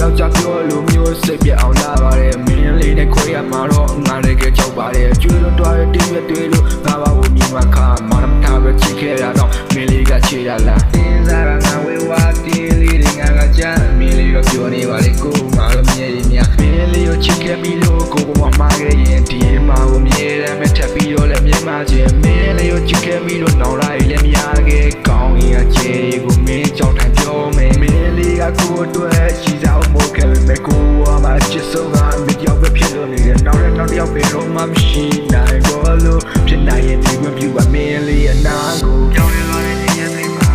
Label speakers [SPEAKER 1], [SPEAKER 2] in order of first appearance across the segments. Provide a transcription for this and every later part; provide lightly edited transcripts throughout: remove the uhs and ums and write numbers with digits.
[SPEAKER 1] ယောက်ျားပြောလို့မျိုးစိတ်ပြအောင်လာပါတယ်မင်းလေးနဲ့ခွဲရမှာတော့ငါလည်းကြကြောက်ပါတယ်ကျွေးလို့တွားရတင်းရတွေ့လို့ငါဘာကိုမြင်မှခါမောင်ထားပဲချစ်ခဲ့တာတော့မင်းလေးကချေရလားတင်းစားကငါဝေဝါတင်းလေးတွေငါကကြမင်းလေးတော့ပြောနေပါလေကိုငါတို့မြဲရမြမင်းလေးကိုချစ်ခဲ့ပြီးလို့ကိုကမှားခဲ့ရင်ဒီမှာကိုမြဲတယ်မဲ့ထပ်ပြီးတော့လည်းမြင်မှချင်းမင်းလေးကိုချစ်ခဲ့ပြီးလို့နောင်လာလည်းမရခဲ့ကောင်းရင်ချေကိုမင်းကြောင့်ထိုင်ပြောမယ်မင်းလေးကကိုအတွက်ရှိစားဖို့ခဲ့ပေမဲ့ကိုကမှချစ်ဆုံးကမပြောက်ပဲဖြစ်လို့နေတယ်နောက်တစ်ယောက်ပဲတော့မှမရှိနိုင်တော့လို့ဖြစ်နိုင်ရင်ဒီဝင်ပြပါမင်းလေးအနာကိုကြောင်းရသွားတဲ့နေ့ရက်တွေမှာ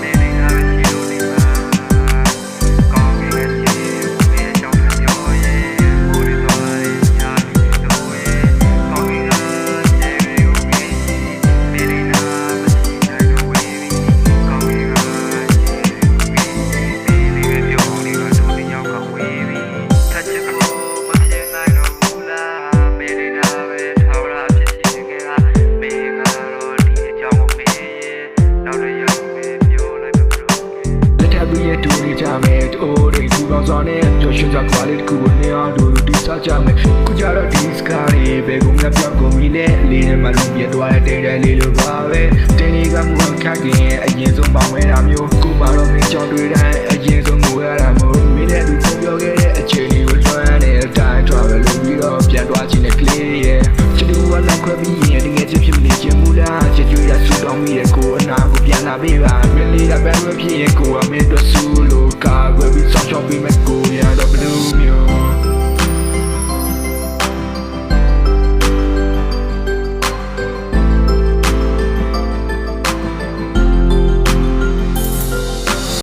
[SPEAKER 1] မင်းလေးကပဲရှိလို့နေမှာကောင်းကင်ရဲ့ချစ်ကိုမင်းကြောင့်ပြောရဲ့ကိုရီတော်ရဲ့ညာပြီးတော့ရဲ့ကောင်းကင်ကချစ်ကိုမင်းလေးနာမရှိနိုင်တော့ဝေးကောင်းကင်ကချစ်ကိုမင်းလေးပဲပြောနေတော့သူတယောက်ကဝေးပြီးထပ်ချစ်ဖို့မဖြစ်နိုင်တော့ဘူးလားမင်းလေးနာပဲထောက်ရဖြစ်ရှိခဲ့တာမင်းကတော့ဒီအကြောင်းကိုမင်းရဲ့နောက်တစ်ယောက်ပဲပြောလိုက်မလို့လက်ထပ်ပြီးရတူနေကြမယ်တိုးတွေသူကောင်းစောနဲ့ပျော်ရွှင်စွာခွာလေးတစ်ခုကိုနေအောင်တို့ဒီစားကြမယ်ခုကြတော့ဒီစကားတွေဘယ်ကုန်ကပြောင်းကုန်ပြီလဲလေးနဲ့မှလုံးပြသွားတဲ့တဲလေးလိုပါပဲတင်းလေးကမှုခက်ခင်အရင်ဆုံးပေါင်းဝဲတာမျိုးကိုပါတော့မင်းကြောင့်တွေ့တိုင်းအရင်ဆုံးငိုရတာမို့မင်းနဲ့သူပြောခဲ့တဲ့အခြေအနေကိုလွှမ်းနေတဲ့တိုင်း travel လို့ပြီးတော့ပြန်သွားခြင်းနဲ့ကလေးရဲ့ချစ်သူကလည်းခွဲပြီးရင်တကယ်ချစ်ဖြစ်မနေချင်ဘူးလားချစ်ကြွရဆူတောင်းမိတဲ့ကိုအနာကိုပြန်လာပေးပါမင်းလေးကဘယ်လိုဖြစ်ရင်ကိုကမင်းတို့ဆူလို့ကာကွယ်ပြီး